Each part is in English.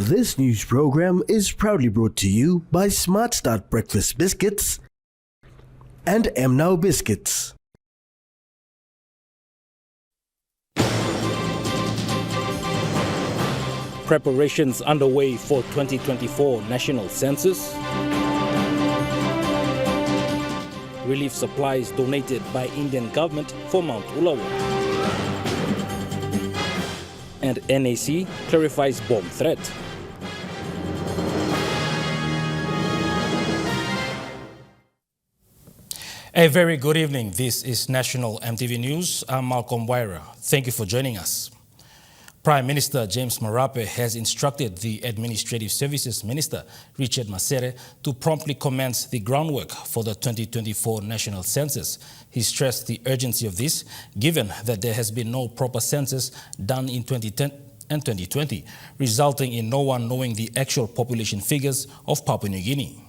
This news program is proudly brought to you by Smart Start Breakfast Biscuits and Now Biscuits. Preparations underway for 2024 national census. Relief supplies donated by Indian government for Mount Ulawa. And NAC clarifies bomb threat. A very good evening. This is National Emtv News. I'm Malcolm Waira. Thank you for joining us. Prime Minister James Marape has instructed the Administrative Services Minister, Richard Masere, to promptly commence the groundwork for the 2024 national census. He stressed the urgency of this, given that there has been no proper census done in 2010 and 2020, resulting in no one knowing the actual population figures of Papua New Guinea.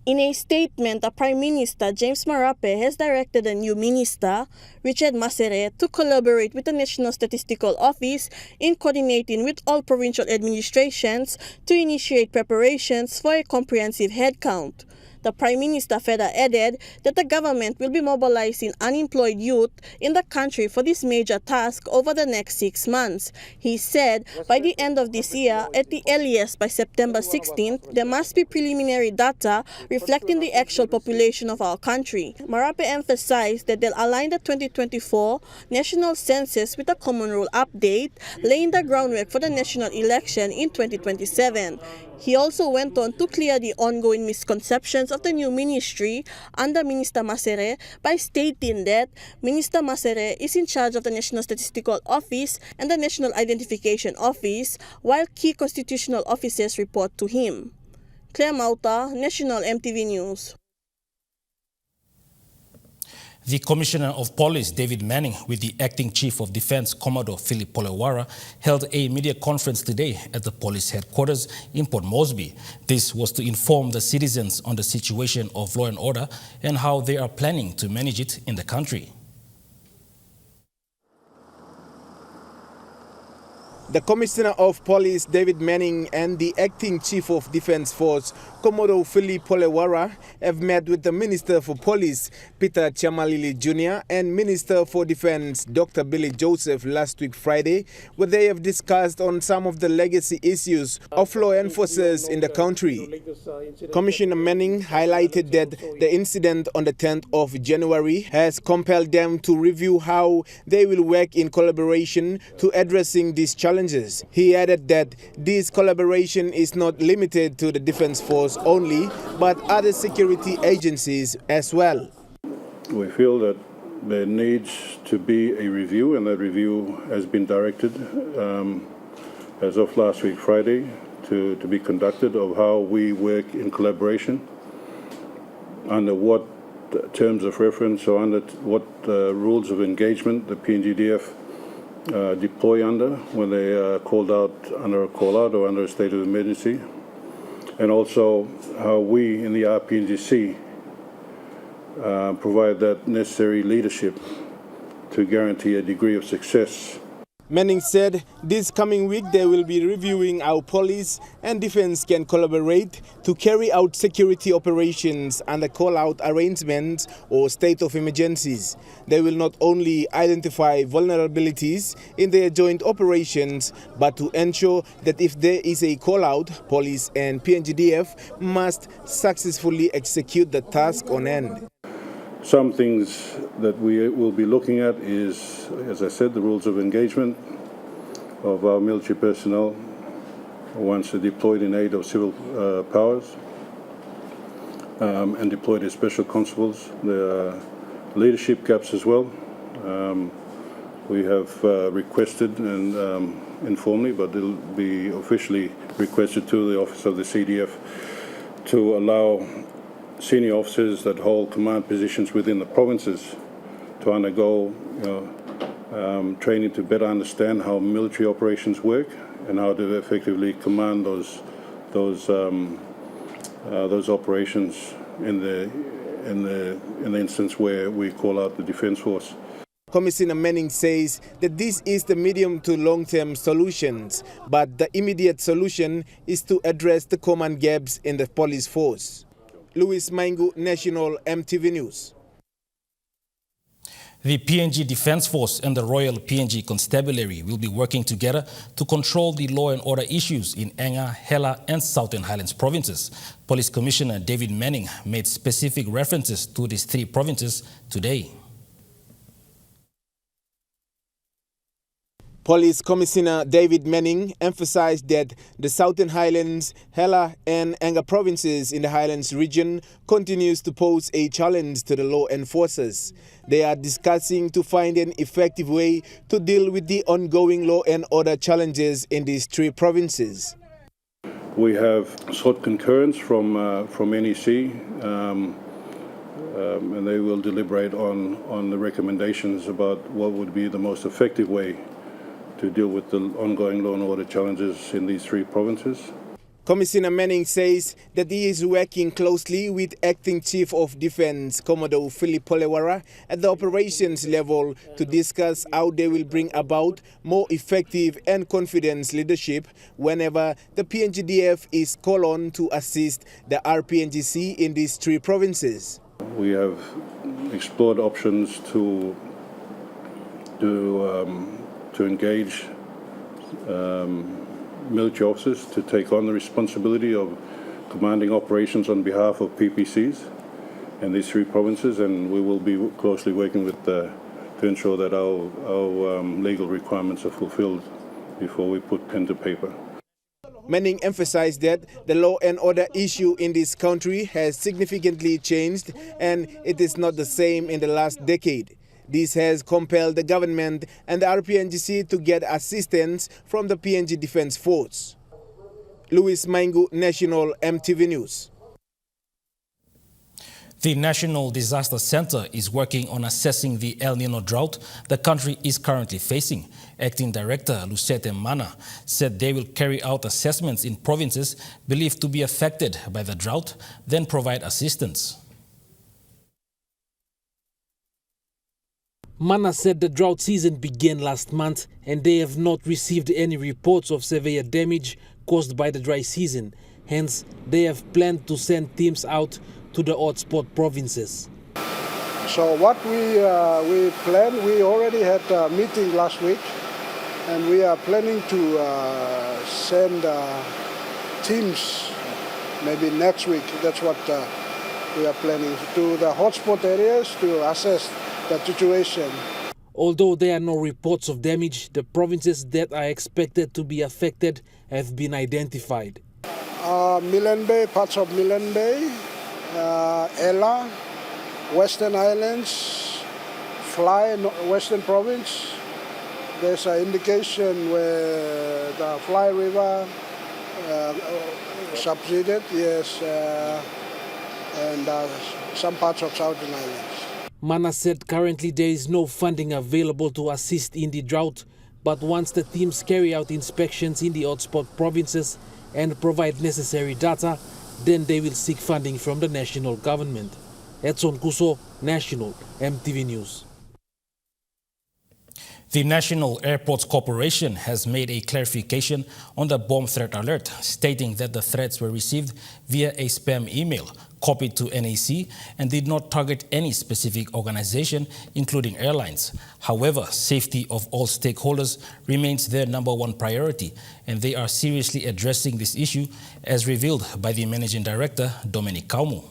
In a statement, the Prime Minister James Marape has directed the new minister, Richard Masere, to collaborate with the National Statistical Office in coordinating with all provincial administrations to initiate preparations for a comprehensive headcount. The Prime Minister further added that the government will be mobilizing unemployed youth in the country for this major task over the next 6 months. He said by the end of this year, at the earliest by September 16th, there must be preliminary data reflecting the actual population of our country. Marape emphasized that they'll align the 2024 national census with a common rule update, laying the groundwork for the national election in 2027. He also went on to clear the ongoing misconceptions of the new ministry under Minister Masere by stating that Minister Masere is in charge of the National Statistical Office and the National Identification Office, while key constitutional officers report to him. Claire Mauta, National Emtv News. The Commissioner of Police, David Manning, with the Acting Chief of Defence, Commodore Philip Polewara, held a media conference today at the police headquarters in Port Moresby. This was to inform the citizens on the situation of law and order and how they are planning to manage it in the country. The Commissioner of Police, David Manning, and the Acting Chief of Defence Force, Commodore Philip Polewara, have met with the Minister for Police, Peter Chamalili Jr., and Minister for Defence, Dr. Billy Joseph, last week Friday, where they have discussed on some of the legacy issues of law enforcers in the country. Commissioner Manning highlighted that the incident on the 10th of January has compelled them to review how they will work in collaboration to addressing these challenges. He added that this collaboration is not limited to the Defence Force only, but other security agencies as well. We feel that there needs to be a review, and that review has been directed as of last week Friday to be conducted of how we work in collaboration, under what terms of reference or under what rules of engagement the PNGDF deploy under when they are called out under a call-out or under a state of emergency, and also how we in the RPNGC provide that necessary leadership to guarantee a degree of success. Manning said this coming week they will be reviewing how police and defense can collaborate to carry out security operations under call-out arrangements or state of emergencies. They will not only identify vulnerabilities in their joint operations, but to ensure that if there is a call-out, police and PNGDF must successfully execute the task on hand. Some things that we will be looking at is, as I said, the rules of engagement of our military personnel once they're deployed in aid of civil powers and deployed as special constables. There are leadership gaps as well. We have requested, and informally, but it'll be officially requested to the Office of the CDF to allow senior officers that hold command positions within the provinces to undergo training to better understand how military operations work and how to effectively command those operations in the instance where we call out the Defence Force. Commissioner Manning says that this is the medium to long-term solutions, but the immediate solution is to address the common gaps in the police force. Louis Maingu, National Emtv News. The PNG Defence Force and the Royal PNG Constabulary will be working together to control the law and order issues in Enga, Hela and Southern Highlands provinces. Police Commissioner David Manning made specific references to these three provinces today. Police Commissioner David Manning emphasized that the Southern Highlands, Hela and Enga provinces in the Highlands region continues to pose a challenge to the law enforcers. They are discussing to find an effective way to deal with the ongoing law and order challenges in these three provinces. We have sought concurrence from NEC, and they will deliberate on the recommendations about what would be the most effective way to deal with the ongoing law and order challenges in these three provinces. Commissioner Manning says that he is working closely with Acting Chief of Defence Commodore Philip Polewara at the operations level to discuss how they will bring about more effective and confident leadership whenever the PNGDF is called on to assist the RPNGC in these three provinces. We have explored options to engage military officers to take on the responsibility of commanding operations on behalf of PPCs in these three provinces, and we will be closely working with to ensure that our legal requirements are fulfilled before we put pen to paper. Manning emphasized that the law and order issue in this country has significantly changed and it is not the same in the last decade. This has compelled the government and the RPNGC to get assistance from the PNG Defence Force. Louis Maingu, National Emtv News. The National Disaster Centre is working on assessing the El Nino drought the country is currently facing. Acting Director Lucete Mana said they will carry out assessments in provinces believed to be affected by the drought, then provide assistance. Mana said the drought season began last month and they have not received any reports of severe damage caused by the dry season. Hence, they have planned to send teams out to the hotspot provinces. So what we plan, we already had a meeting last week and we are planning to send teams maybe next week. That's what we are planning, to the hotspot areas to assess the situation. Although there are no reports of damage, the provinces that are expected to be affected have been identified. Milan Bay, parts of Milan Bay, Ella, Western Islands, Fly, Western Province. There's an indication where the Fly River subsided, yes, and some parts of Southern Islands. Mana said currently there is no funding available to assist in the drought, but once the teams carry out inspections in the hotspot provinces and provide necessary data, then they will seek funding from the national government. Edson Kuso, National Emtv News. The National Airports Corporation has made a clarification on the bomb threat alert, stating that the threats were received via a spam email copied to NAC and did not target any specific organization, including airlines. However, safety of all stakeholders remains their #1 priority, and they are seriously addressing this issue, as revealed by the Managing Director, Dominic Kaumu.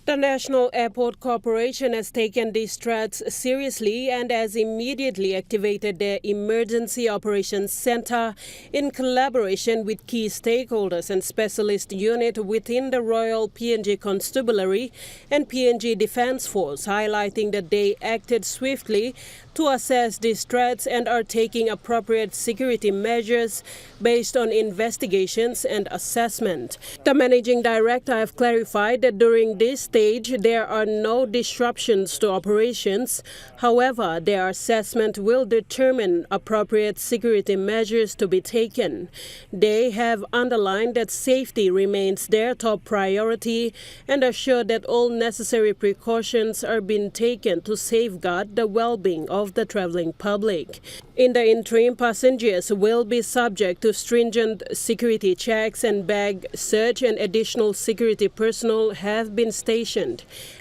The National Airport Corporation has taken these threats seriously and has immediately activated their Emergency Operations Center in collaboration with key stakeholders and specialist unit within the Royal PNG Constabulary and PNG Defence Force, highlighting that they acted swiftly to assess these threats and are taking appropriate security measures based on investigations and assessment. The Managing Director have clarified that during this stage, there are no disruptions to operations. However, their assessment will determine appropriate security measures to be taken. They have underlined that safety remains their top priority and assured that all necessary precautions are being taken to safeguard the well-being of the traveling public. In the interim, passengers will be subject to stringent security checks and bag search, and additional security personnel have been stationed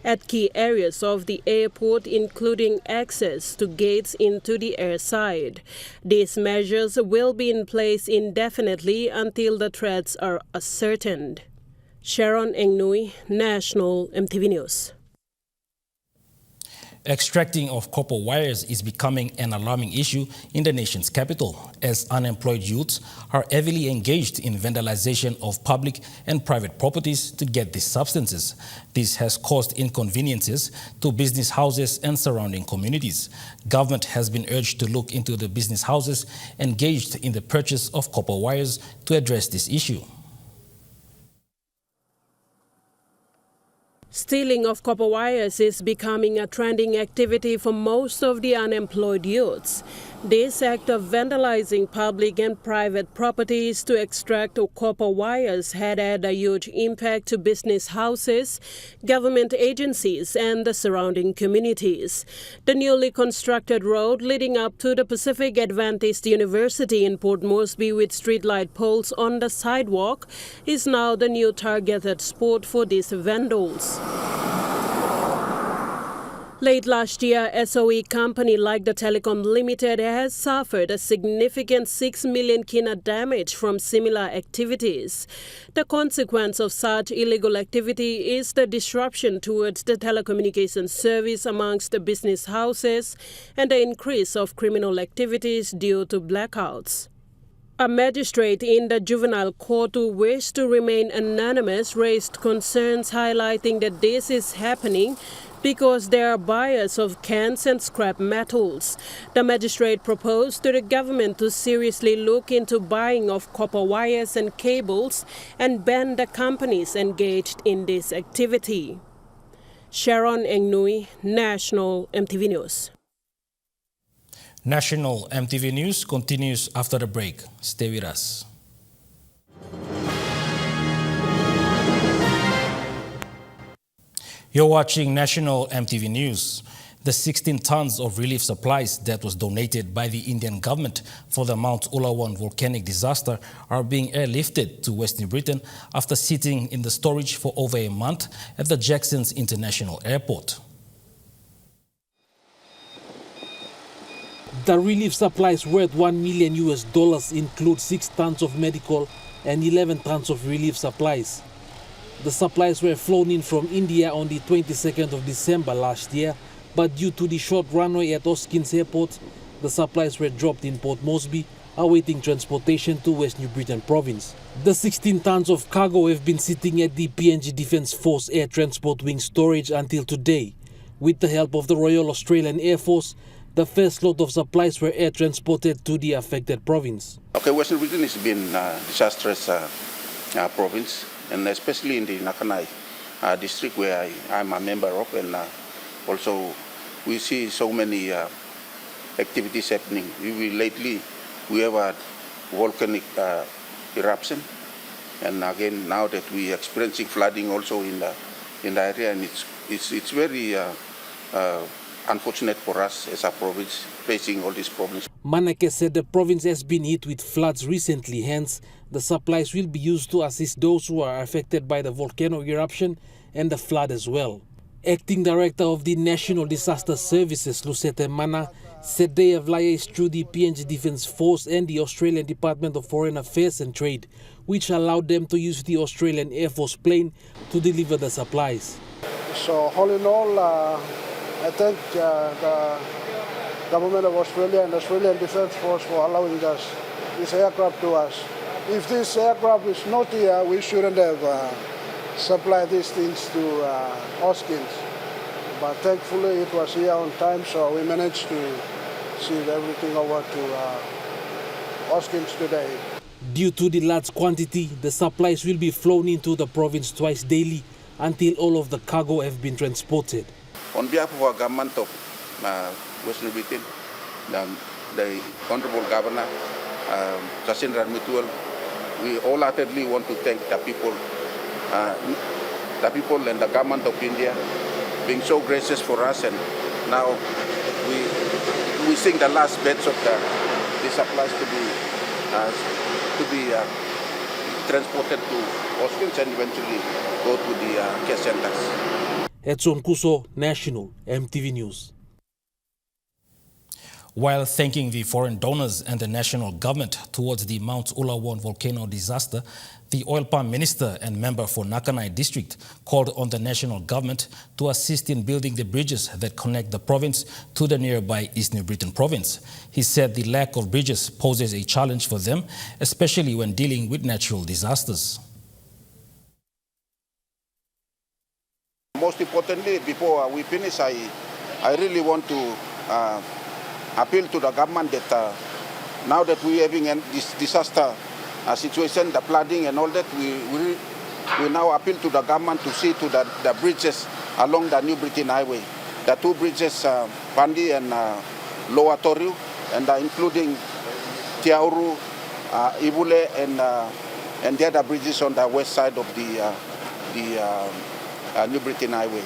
at key areas of the airport, including access to gates into the airside. These measures will be in place indefinitely until the threats are ascertained. Sharon Engnui, National Emtv News. Extracting of copper wires is becoming an alarming issue in the nation's capital, as unemployed youths are heavily engaged in vandalization of public and private properties to get these substances. This has caused inconveniences to business houses and surrounding communities. Government has been urged to look into the business houses engaged in the purchase of copper wires to address this issue. Stealing of copper wires is becoming a trending activity for most of the unemployed youths. This act of vandalizing public and private properties to extract copper wires had had a huge impact to business houses, government agencies, and the surrounding communities. The newly constructed road leading up to the Pacific Adventist University in Port Moresby with streetlight poles on the sidewalk is now the new targeted spot for these vandals. Late last year, SOE company like the Telecom Limited has suffered a significant 6 million kina damage from similar activities. The consequence of such illegal activity is the disruption towards the telecommunications service amongst the business houses and the increase of criminal activities due to blackouts. A magistrate in the juvenile court who wished to remain anonymous raised concerns highlighting that this is happening because there are buyers of cans and scrap metals. The magistrate proposed to the government to seriously look into buying of copper wires and cables and ban the companies engaged in this activity. Sharon Engnui, National Emtv News. National Emtv News continues after the break. Stay with us. You're watching National Emtv News. The 16 tons of relief supplies that was donated by the Indian government for the Mount Ulawan volcanic disaster are being airlifted to West New Britain after sitting in the storage for over a month at the Jacksons International Airport. The relief supplies worth $1 million include 6 tons of medical and 11 tons of relief supplies. The supplies were flown in from India on the 22nd of December last year, but due to the short runway at Hoskins Airport, the supplies were dropped in Port Moresby, awaiting transportation to West New Britain province. The 16 tons of cargo have been sitting at the PNG Defence Force Air Transport Wing storage until today. With the help of the Royal Australian Air Force, the first lot of supplies were air transported to the affected province. Okay, Western Britain has been a disastrous province, and especially in the Nakanai district where I'm a member of, and also we see so many activities happening. Lately we have a volcanic eruption, and again now that we are experiencing flooding also in the area, and it's very unfortunate for us as a province facing all these problems. Manake said the province has been hit with floods recently, hence the supplies will be used to assist those who are affected by the volcano eruption and the flood as well. Acting Director of the National Disaster Services, Lucette Mana, said they have liaised through the PNG Defence Force and the Australian Department of Foreign Affairs and Trade, which allowed them to use the Australian Air Force plane to deliver the supplies. So all in all, I thank the Government of Australia and Australian Defence Force for allowing us this aircraft to us. If this aircraft is not here, we shouldn't have supplied these things to Hoskins. But thankfully it was here on time, so we managed to ship everything over to Hoskins today. Due to the large quantity, the supplies will be flown into the province twice daily, until all of the cargo have been transported. On behalf of our government of Western Britain, the Honorable Governor, Jacinda Mutual, we wholeheartedly want to thank the people and the government of India being so gracious for us, and now we sing the last bits of the supplies to be transported to hospitals and eventually go to the care centers. Edson Kuso, National, Emtv News. While thanking the foreign donors and the national government towards the Mount Ulawan volcano disaster, the oil palm minister and member for Nakanai district called on the national government to assist in building the bridges that connect the province to the nearby East New Britain province. He said the lack of bridges poses a challenge for them, especially when dealing with natural disasters. Most importantly, before we finish, I really want to appeal to the government that now that we're having this disaster situation, the flooding and all that, we now appeal to the government to see to the bridges along the New Britain Highway. The two bridges, Pandi and Lower Toriu, and including Tiauru, Ibule, and the other bridges on the west side of the New Britain Highway.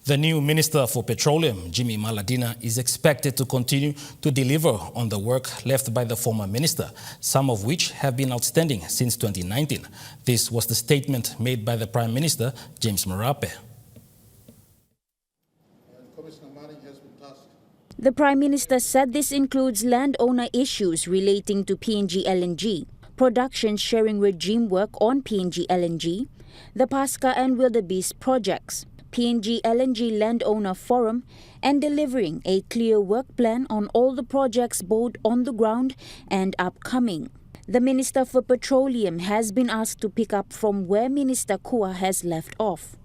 The new Minister for Petroleum, Jimmy Maladina, is expected to continue to deliver on the work left by the former minister, some of which have been outstanding since 2019. This was the statement made by the Prime Minister, James Marape. The Prime Minister said this includes landowner issues relating to PNG LNG, production sharing regime work on PNG LNG, the Pasca and Wildebeest projects, PNG LNG Landowner Forum, and delivering a clear work plan on all the projects both on the ground and upcoming. The Minister for Petroleum has been asked to pick up from where Minister Kua has left off.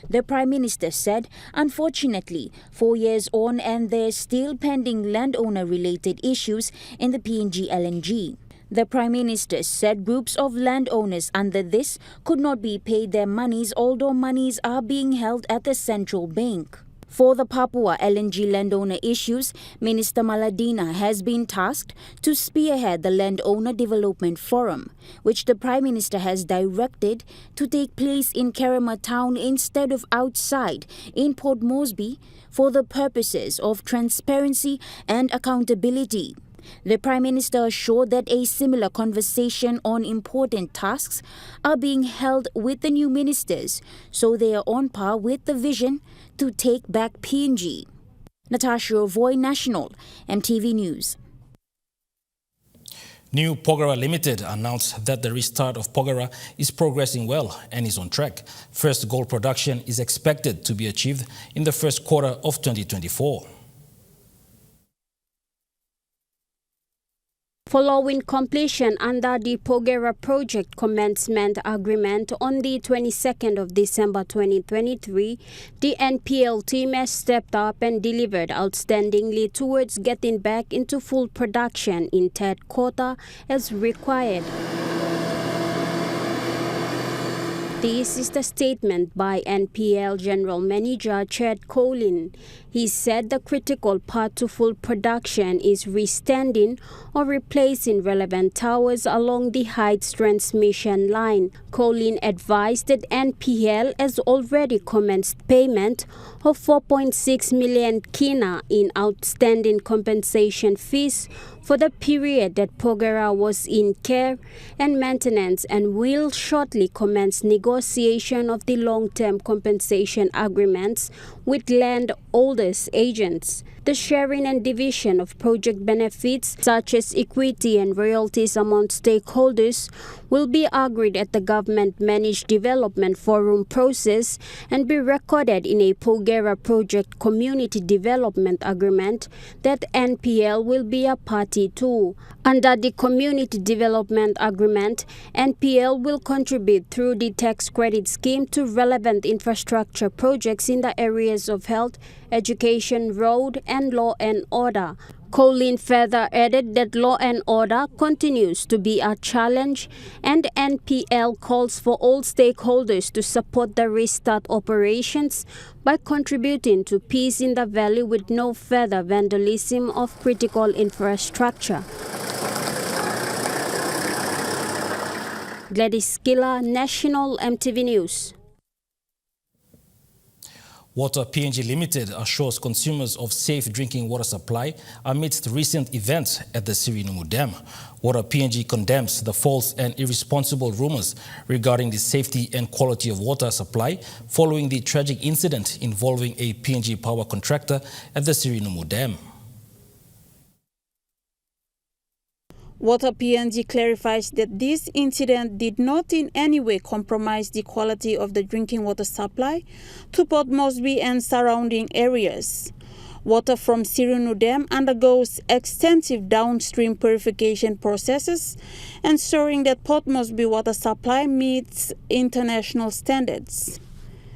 The Prime Minister said, unfortunately, 4 years on and there's still pending landowner-related issues in the PNG LNG. The Prime Minister said groups of landowners under this could not be paid their monies, although monies are being held at the central bank. For the Papua LNG landowner issues, Minister Maladina has been tasked to spearhead the Landowner Development Forum, which the Prime Minister has directed to take place in Kerema Town instead of outside in Port Moresby for the purposes of transparency and accountability. The Prime Minister assured that a similar conversation on important tasks are being held with the new ministers, so they are on par with the vision to take back PNG. Natasha Rovoy, National, Emtv News. New Porgera Limited announced that the restart of Porgera is progressing well and is on track. First gold production is expected to be achieved in the first quarter of 2024. Following completion under the Porgera Project Commencement Agreement on the 22nd of December 2023, the NPL team has stepped up and delivered outstandingly towards getting back into full production in third quarter as required. This is the statement by NPL General Manager Chet Colin. He said the critical part to full production is restanding or replacing relevant towers along the Heights transmission line. Colin advised that NPL has already commenced payment of 4.6 million kina in outstanding compensation fees for the period that Porgera was in care and maintenance, and will shortly commence negotiation of the long-term compensation agreements with landholders agents. The sharing and division of project benefits such as equity and royalties among stakeholders will be agreed at the government-managed development forum process and be recorded in a Porgera Project Community Development Agreement that NPL will be a party to. Under the Community Development Agreement, NPL will contribute through the tax credit scheme to relevant infrastructure projects in the areas areas of health, education, road, and law and order. Colin further added that law and order continues to be a challenge, and NPL calls for all stakeholders to support the restart operations by contributing to peace in the valley with no further vandalism of critical infrastructure. Gladys Skilla, National Emtv News. Water PNG Limited assures consumers of safe drinking water supply amidst recent events at the Sirinumu Dam. Water PNG condemns the false and irresponsible rumors regarding the safety and quality of water supply following the tragic incident involving a PNG power contractor at the Sirinumu Dam. Water PNG clarifies that this incident did not in any way compromise the quality of the drinking water supply to Port Moresby and surrounding areas. Water from Sirinumu Dam undergoes extensive downstream purification processes, ensuring that Port Moresby water supply meets international standards.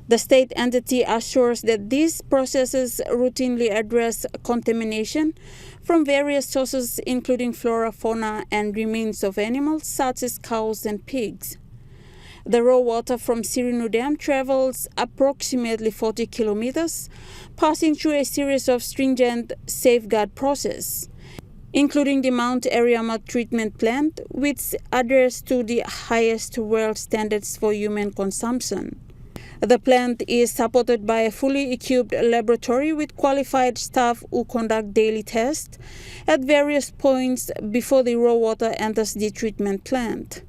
The state entity assures that these processes routinely address contamination from various sources including flora, fauna, and remains of animals such as cows and pigs. The raw water from Sirinumu Dam travels approximately 40 kilometers, passing through a series of stringent safeguard processes, including the Mount Ariama treatment plant, which adheres to the highest world standards for human consumption. The plant is supported by a fully equipped laboratory with qualified staff who conduct daily tests at various points before the raw water enters the treatment plant.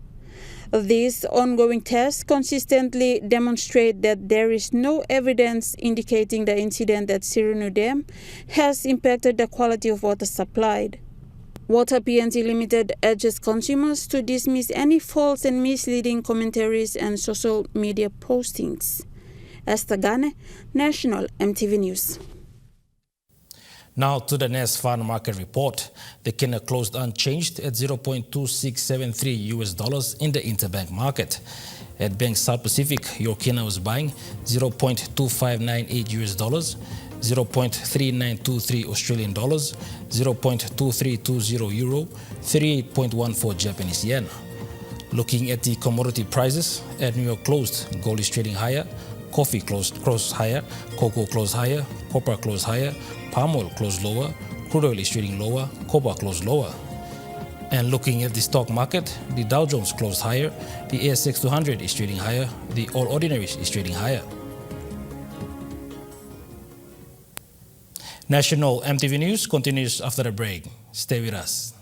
These ongoing tests consistently demonstrate that there is no evidence indicating the incident at Sirinumu Dam has impacted the quality of water supplied. Water PNG Limited urges consumers to dismiss any false and misleading commentaries and social media postings. Esther Gane, National Emtv News. Now to the next foreign market report. The kina closed unchanged at $0.2673 in the interbank market. At Bank South Pacific, your kina was buying $0.2598 0.3923 Australian dollars, 0.2320 euro, 38.14 Japanese yen. Looking at the commodity prices, at New York closed, gold is trading higher, coffee closed higher, cocoa closed higher, copper closed higher, palm oil closed lower, crude oil is trading lower, copper closed lower. And looking at the stock market, the Dow Jones closed higher, the ASX 200 is trading higher, the All Ordinaries is trading higher. National Emtv News continues after the break. Stay with us.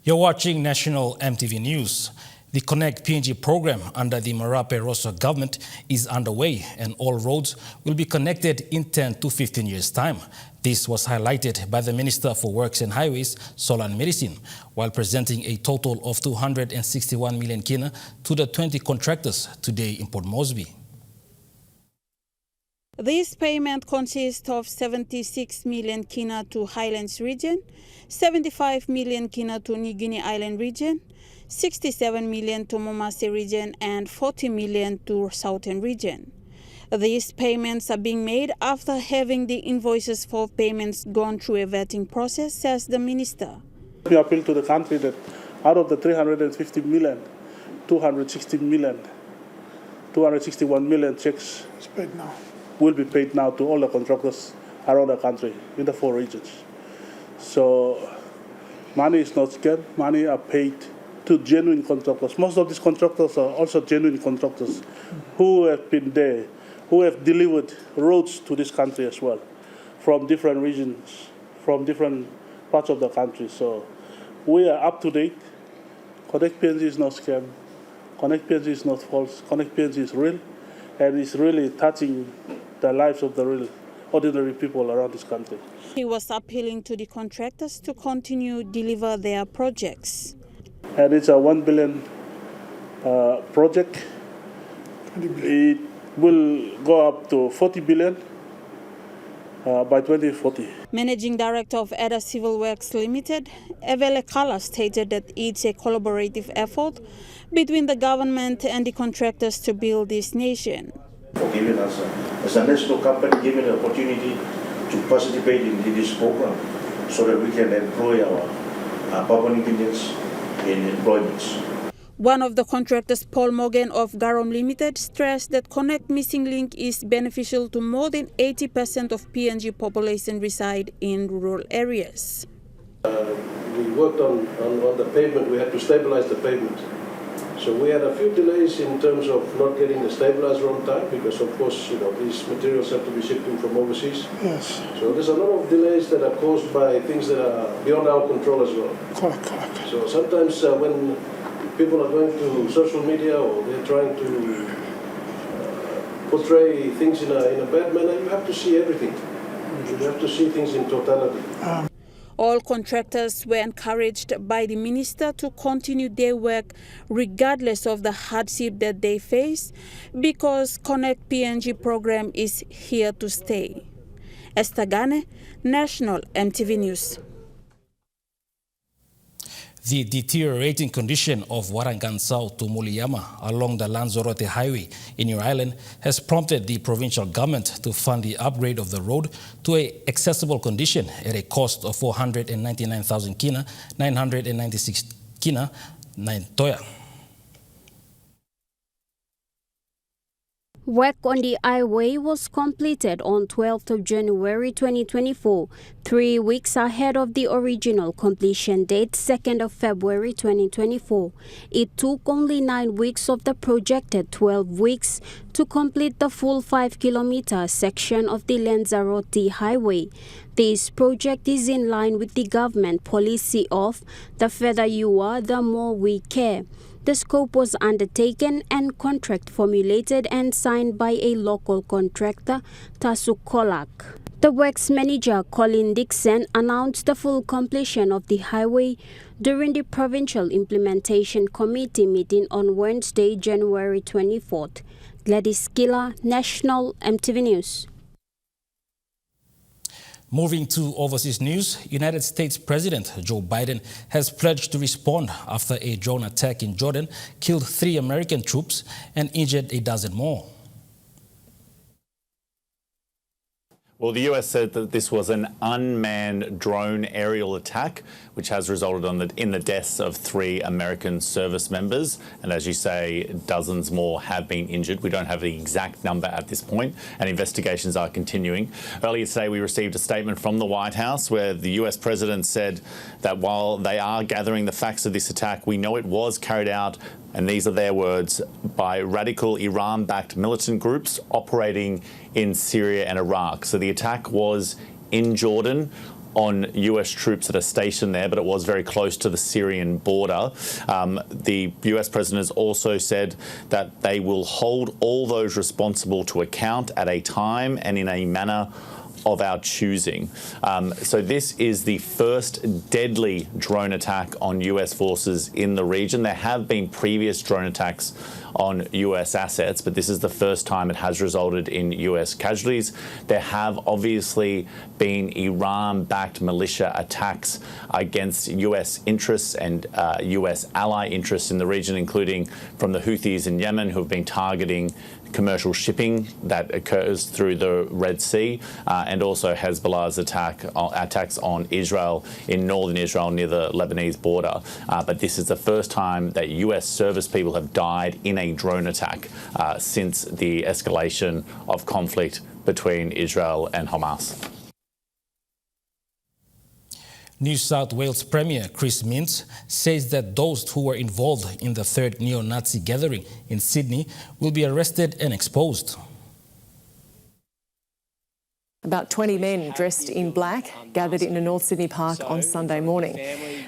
You're watching National Emtv News. The Connect PNG program under the Marape Rosso government is underway, and all roads will be connected in 10 to 15 years' time. This was highlighted by the Minister for Works and Highways, Solan Medicine, while presenting a total of 261 million kina to the 20 contractors today in Port Moresby. This payment consists of 76 million kina to Highlands region, 75 million kina to New Guinea Island region, 67 million to Momase region, and 40 million to Southern region. These payments are being made after having the invoices for payments gone through a vetting process, says the minister. We appeal to the country that out of the 350 million, 261 million checks will be paid now to all the contractors around the country in the 4 regions. So money is not scam, money are paid to genuine contractors. Most of these contractors are also genuine contractors who have been there, who have delivered roads to this country as well, from different regions, from different parts of the country. So we are up to date. Connect PNG is not scam. Connect PNG is not false. Connect PNG is real, and it's really touching the lives of the real ordinary people around this country. He was appealing to the contractors to continue deliver their projects. And it's a 1 billion project. It will go up to 40 billion by 2040. Managing Director of Ada Civil Works Limited, Evele Kala, stated that it's a collaborative effort between the government and the contractors to build this nation. For giving us, as a national company, given the opportunity to participate in this program so that we can employ our Papua New Guineans in employments. One of the contractors, Paul Morgan of Garom Limited, stressed that Connect Missing Link is beneficial to more than 80% of PNG population reside in rural areas. We worked on the pavement. We had to stabilize the pavement. So we had a few delays in terms of not getting the stabilizer on time because, of course, these materials have to be shipped in from overseas. Yes. So there's a lot of delays that are caused by things that are beyond our control as well. Correct. So sometimes when people are going to social media or they're trying to portray things in a bad manner, you have to see everything. You have to see things in totality. All contractors were encouraged by the minister to continue their work regardless of the hardship that they face because Connect PNG program is here to stay. Esther Gane, National Emtv News. The deteriorating condition of Warangan South to Muliyama along the Lanzarote Highway in New Ireland has prompted the provincial government to fund the upgrade of the road to an accessible condition at a cost of 499,000 kina, 996 kina, 9 toya. Work on the highway was completed on 12th of January 2024, 3 weeks ahead of the original completion date, 2nd of February 2024. It took only 9 weeks of the projected 12 weeks to complete the full 5-kilometer section of the Lanzarote Highway. This project is in line with the government policy of the further you are, the more we care. The scope was undertaken and contract formulated and signed by a local contractor, Tasukolak. The works manager, Colin Dixon, announced the full completion of the highway during the Provincial Implementation Committee meeting on Wednesday, January 24th. Gladys Gila, National Emtv News. Moving to overseas news, United States President Joe Biden has pledged to respond after a drone attack in Jordan killed 3 American troops and injured a dozen more. Well, the US said that this was an unmanned drone aerial attack, which has resulted in the deaths of 3 American service members. And as you say, dozens more have been injured. We don't have the exact number at this point, and investigations are continuing. Earlier today, we received a statement from the White House where the US president said that while they are gathering the facts of this attack, we know it was carried out, and these are their words, by radical Iran-backed militant groups operating in Syria and Iraq. So the attack was in Jordan on US troops that are stationed there, but it was very close to the Syrian border. The US president has also said that they will hold all those responsible to account at a time and in a manner of our choosing. So this is the first deadly drone attack on US forces in the region. There have been previous drone attacks on US assets, but this is the first time it has resulted in US casualties. There have obviously been Iran-backed militia attacks against US interests and US ally interests in the region, including from the Houthis in Yemen, who have been targeting commercial shipping that occurs through the Red Sea, and also Hezbollah's attacks on Israel in northern Israel near the Lebanese border. But this is the first time that US service people have died in a drone attack since the escalation of conflict between Israel and Hamas. New South Wales Premier Chris Minns says that those who were involved in the 3rd neo-Nazi gathering in Sydney will be arrested and exposed. About 20 men dressed in black gathered in a North Sydney park on Sunday morning.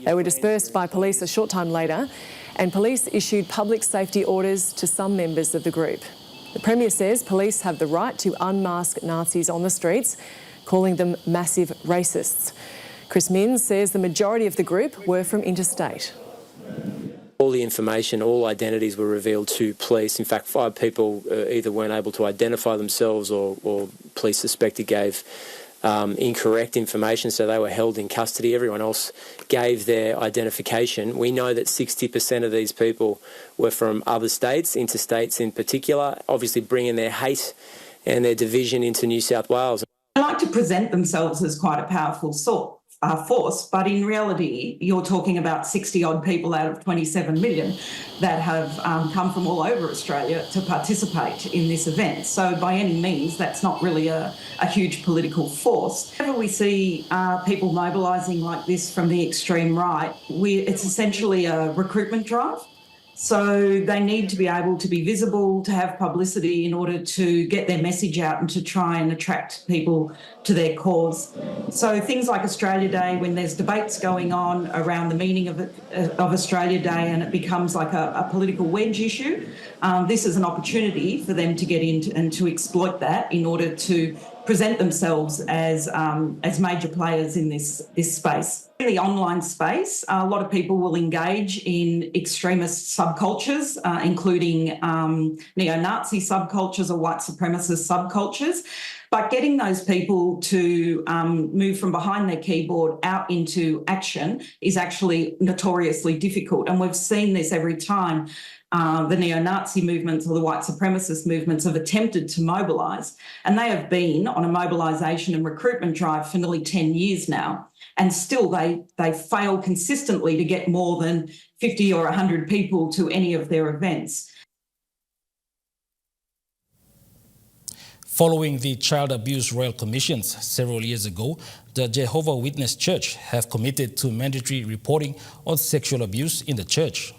They were dispersed by police a short time later, and police issued public safety orders to some members of the group. The Premier says police have the right to unmask Nazis on the streets, calling them massive racists. Chris Minns says the majority of the group were from interstate. All the information, all identities were revealed to police. In fact, 5 people either weren't able to identify themselves or police suspected gave incorrect information, so they were held in custody. Everyone else gave their identification. We know that 60% of these people were from other states, interstates in particular, obviously bringing their hate and their division into New South Wales. They like to present themselves as quite a powerful force, but in reality, you're talking about 60-odd people out of 27 million that have come from all over Australia to participate in this event. So by any means, that's not really a huge political force. Whenever we see people mobilising like this from the extreme right, it's essentially a recruitment drive. So they need to be able to be visible, to have publicity in order to get their message out and to try and attract people to their cause. So things like Australia Day, when there's debates going on around the meaning of Australia Day and it becomes like a political wedge issue, this is an opportunity for them to get in and to exploit that in order to present themselves as major players in this space. In the online space, a lot of people will engage in extremist subcultures, including neo-Nazi subcultures or white supremacist subcultures. But getting those people to move from behind their keyboard out into action is actually notoriously difficult. And we've seen this every time the neo-Nazi movements or the white supremacist movements have attempted to mobilise. And they have been on a mobilisation and recruitment drive for nearly 10 years now. And still they fail consistently to get more than 50 or 100 people to any of their events. Following the Child Abuse Royal Commissions several years ago, the Jehovah's Witness Church have committed to mandatory reporting on sexual abuse in the church.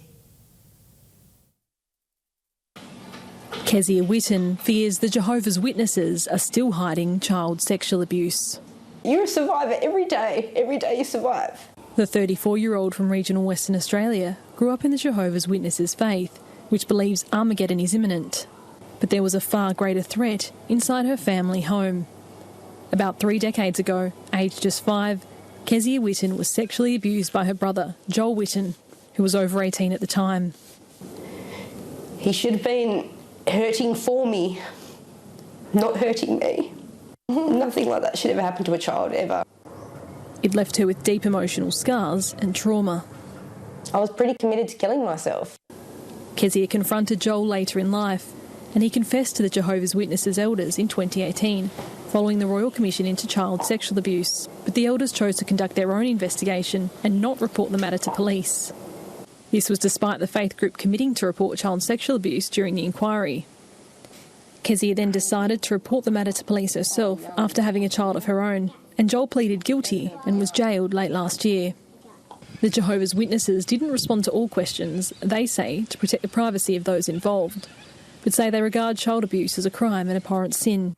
Kezia Witten fears the Jehovah's Witnesses are still hiding child sexual abuse. You're a survivor every day you survive. The 34-year-old from regional Western Australia grew up in the Jehovah's Witnesses faith, which believes Armageddon is imminent. But there was a far greater threat inside her family home. About 3 decades ago, aged just 5, Kezia Witten was sexually abused by her brother, Joel Witten, who was over 18 at the time. He should have been hurting for me, not hurting me. Nothing like that should ever happen to a child, ever. It left her with deep emotional scars and trauma. I was pretty committed to killing myself. Kezia confronted Joel later in life, and he confessed to the Jehovah's Witnesses elders in 2018, following the Royal Commission into child sexual abuse. But the elders chose to conduct their own investigation and not report the matter to police. This was despite the faith group committing to report child sexual abuse during the inquiry. Kezia then decided to report the matter to police herself after having a child of her own, and Joel pleaded guilty and was jailed late last year. The Jehovah's Witnesses didn't respond to all questions, they say, to protect the privacy of those involved, but say they regard child abuse as a crime and abhorrent sin.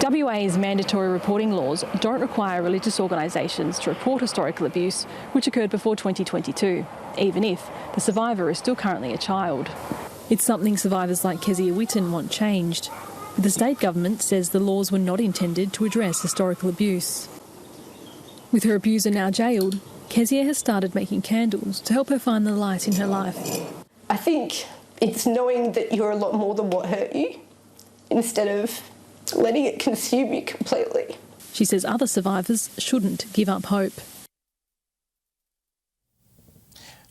WA's mandatory reporting laws don't require religious organisations to report historical abuse which occurred before 2022, even if the survivor is still currently a child. It's something survivors like Kezia Witten want changed, but the state government says the laws were not intended to address historical abuse. With her abuser now jailed, Kezia has started making candles to help her find the light in her life. I think it's knowing that you're a lot more than what hurt you, instead of letting it consume you completely. She says other survivors shouldn't give up hope.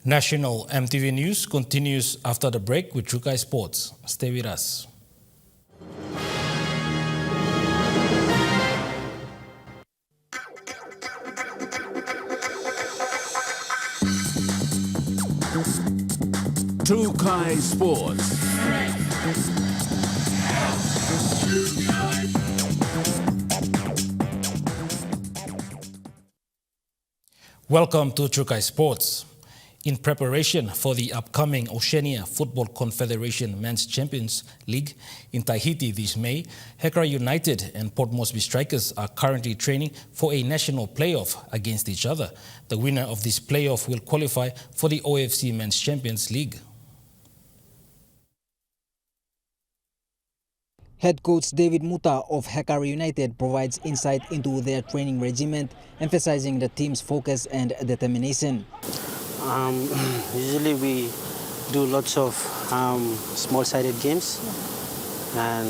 National Emtv News continues after the break with Trukai Sports. Stay with us. Trukai Sports. Welcome to Trukai Sports. In preparation for the upcoming Oceania Football Confederation Men's Champions League in Tahiti this May, Hekara United and Port Moresby Strikers are currently training for a national playoff against each other. The winner of this playoff will qualify for the OFC Men's Champions League. Head coach David Muta of Hekara United provides insight into their training regimen, emphasizing the team's focus and determination. Usually we do lots of small-sided games and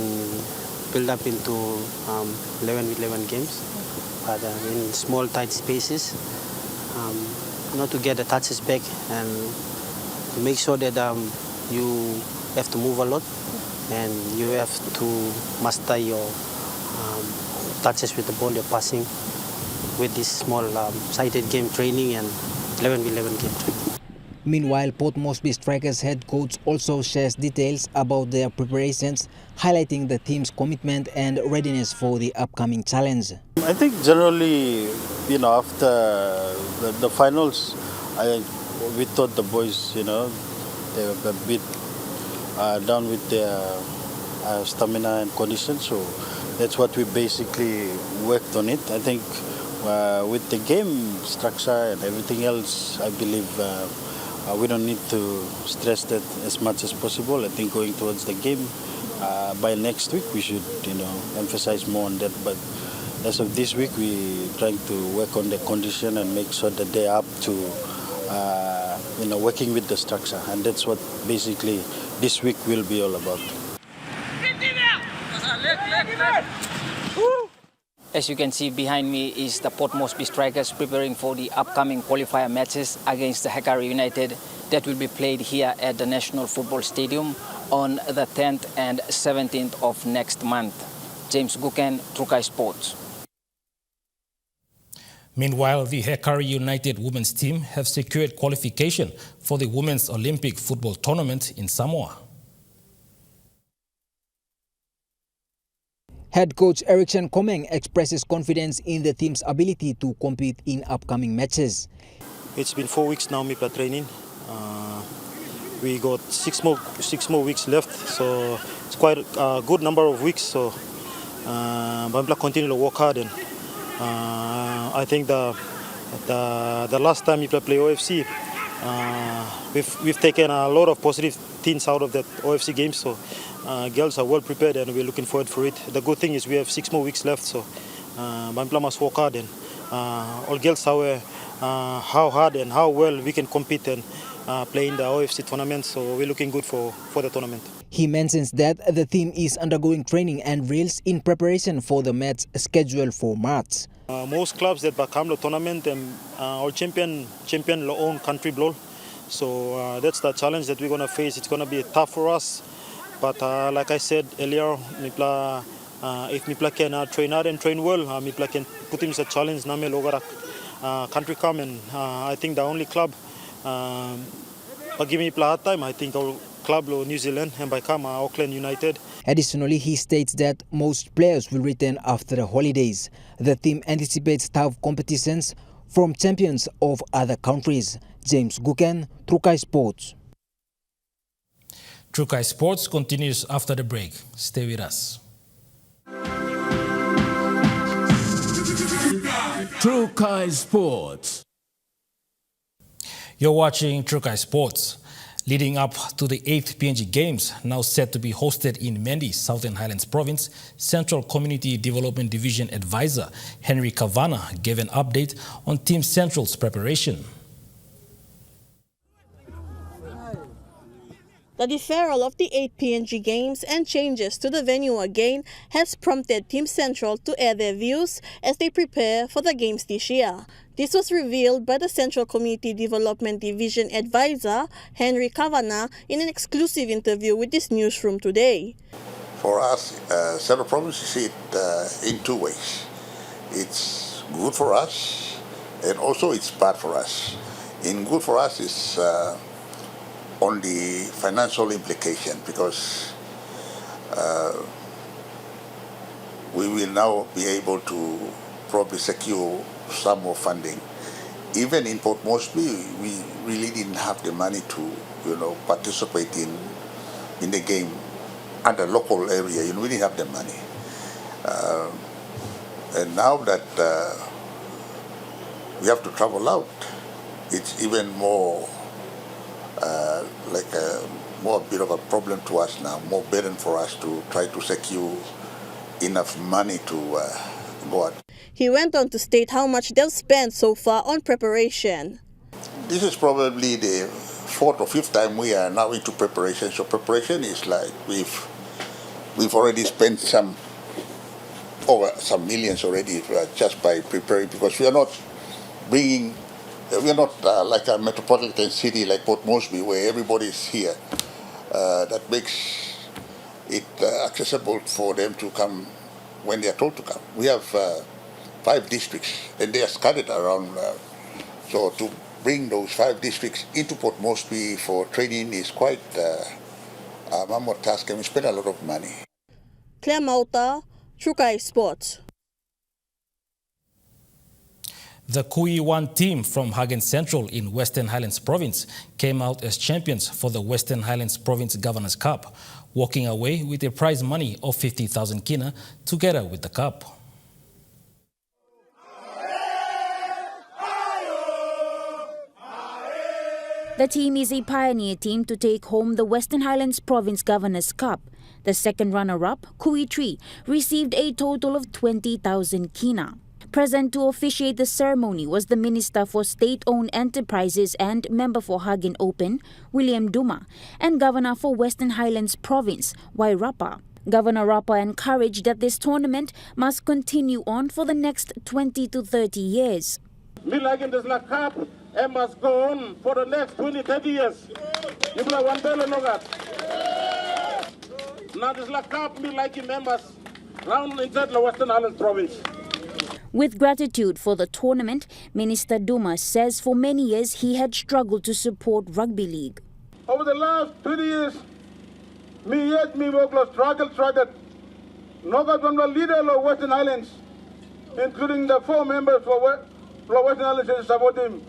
build up into 11-11 games. but in small tight spaces. Not to get the touches back and to make sure that you have to move a lot and you have to master your touches with the ball, your passing with this small sighted game training and 11v11 game training. Meanwhile, Port Moresby Strikers head coach also shares details about their preparations, highlighting the team's commitment and readiness for the upcoming challenge. I think generally, after the finals, we thought the boys, they were a bit down with their stamina and condition, so that's what we basically worked on it. I think with the game structure and everything else, I believe we don't need to stress that as much as possible. I think going towards the game, by next week we should, emphasize more on that. But as of this week, we're trying to work on the condition and make sure that they're up to, working with the structure. And that's what basically this week will be all about. As you can see behind me is the Port Moresby Strikers preparing for the upcoming qualifier matches against the Hekari United that will be played here at the National Football Stadium on the 10th and 17th of next month. James Guken, Trukai Sports. Meanwhile, the Hekari United women's team have secured qualification for the Women's Olympic Football Tournament in Samoa. Head coach Erickson Komeng expresses confidence in the team's ability to compete in upcoming matches. It's been 4 weeks now, MIPLA training. We got six more weeks left, so it's quite a good number of weeks. So MIPLA continue to work hard, and I think the last time MIPLA played OFC, we've taken a lot of positive things out of that OFC game. So girls are well prepared and we're looking forward for it. The good thing is we have 6 more weeks left, so MIPLA must work hard, and all girls are how hard and how well we can compete and play in the OFC tournament. So we're looking good for the tournament. He mentions that the team is undergoing training and drills in preparation for the match scheduled for March. Most clubs that come to the tournament are champion their own country ball. So that's the challenge that we're going to face. It's going to be tough for us. But like I said earlier, MIPLA, if MIPLA can train hard and train well, MIPLA can put him as a challenge. Name Logara country come, and I think the only club give MIPLA hard time, I think our club New Zealand and by come Auckland United. Additionally, he states that most players will return after the holidays. The team anticipates tough competitions from champions of other countries. James Guken, Trukai Sports. Trukai Sports continues after the break. Stay with us. Trukai Sports. You're watching Trukai Sports. Leading up to the 8th PNG Games, now set to be hosted in Mendi, Southern Highlands Province, Central Community Development Division Advisor Henry Kavana gave an update on Team Central's preparation. The deferral of the 8 PNG Games and changes to the venue again has prompted Team Central to air their views as they prepare for the Games this year. This was revealed by the Central Community Development Division Advisor Henry Kavana in an exclusive interview with this newsroom today. For us, Central Province see it in 2 ways. It's good for us, and also it's bad for us. In good for us is on the financial implication, because we will now be able to probably secure some more funding. Even in Port Moresby, we really didn't have the money to, participate in the game at the local area. We didn't have the money. And now that we have to travel out, it's even more more a bit of a problem to us now, more burden for us to try to secure enough money to go out. He went on to state how much they've spent so far on preparation. This is probably the 4th or 5th time we are now into preparation. So preparation is like we've already spent some over some millions already just by preparing, because we are not bringing, we are not like a metropolitan city like Port Moresby where everybody is here. That makes it accessible for them to come when they are told to come. We have 5 districts and they are scattered around. So to bring those 5 districts into Port Moresby for training is quite a mammoth task, and we spend a lot of money. Claire Mauta, Trukai Sports. The Kui 1 team from Hagen Central in Western Highlands Province came out as champions for the Western Highlands Province Governors Cup, walking away with a prize money of 50,000 kina together with the cup. The team is a pioneer team to take home the Western Highlands Province Governors Cup. The second runner-up, Kui 3, received a total of 20,000 kina. Present to officiate the ceremony was the Minister for State-Owned Enterprises and Member for Hagen Open, William Duma, and Governor for Western Highlands Province, Wairapa. Governor Rapa encouraged that this tournament must continue on for the next 20 to 30 years. Me like in this cup, it must go on for the next 20, 30 years. You play one bell and now this cup, me like in members round inside the Western Highlands Province. With gratitude for the tournament, Minister Duma says for many years he had struggled to support rugby league. Over the last 20 years, me work struggled. No got one leader of Western Highlands, including the 4 members for Western Highlands to support him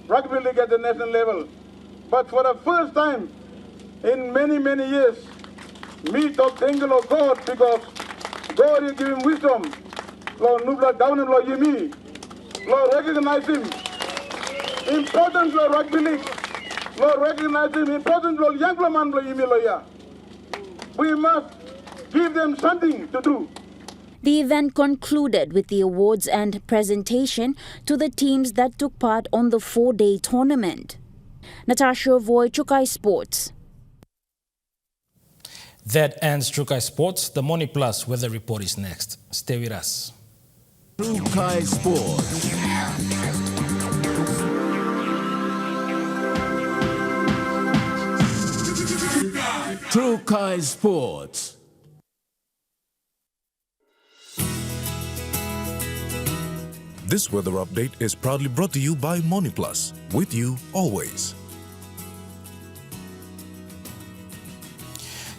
rugby league at the national level. But for the first time in many, many years, me talk thank you Lord God, because God is giving wisdom. Lord Nubla down him, Lord Yemi. Lord recognize him. Important Lord rugby league. Lord recognize him. Important Lord young man, Lord Yemi, Lord. We must give them something to do. The event concluded with the awards and presentation to the teams that took part on the 4-day tournament. Natasha Voy, Trukai Sports. That ends Trukai Sports. The Money Plus weather report is next. Stay with us. Trukai Sports. Trukai Sports. This weather update is proudly brought to you by Money Plus, with you always.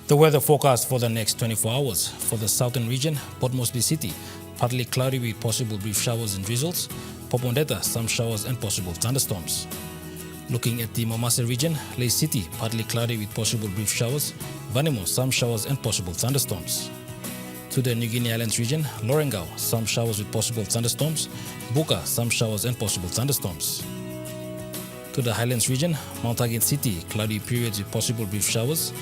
The weather forecast for the next 24 hours. For the southern region, Port Moresby City, partly cloudy with possible brief showers and drizzles. Popondetta, some showers and possible thunderstorms. Looking at the Momase region, Ley City, partly cloudy with possible brief showers. Vanimo, some showers and possible thunderstorms. To the New Guinea Islands region, Lorengau, some showers with possible thunderstorms. Buka, some showers and possible thunderstorms. To the Highlands region, Mount Hagen City, cloudy periods with possible brief showers.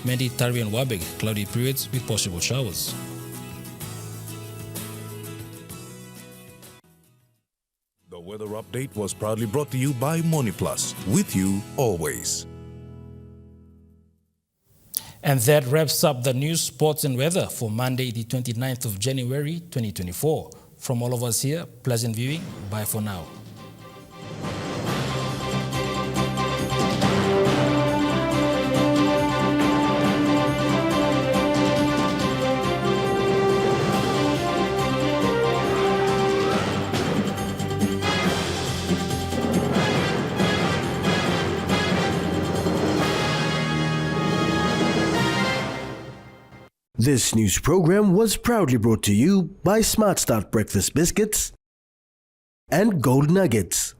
Mendi, Tari and Wabeg, cloudy periods with possible showers. The weather update was proudly brought to you by Money Plus, with you always. And that wraps up the news, sports and weather for Monday, the 29th of January, 2024. From all of us here, pleasant viewing. Bye for now. This news program was proudly brought to you by Smart Start Breakfast Biscuits and Gold Nuggets.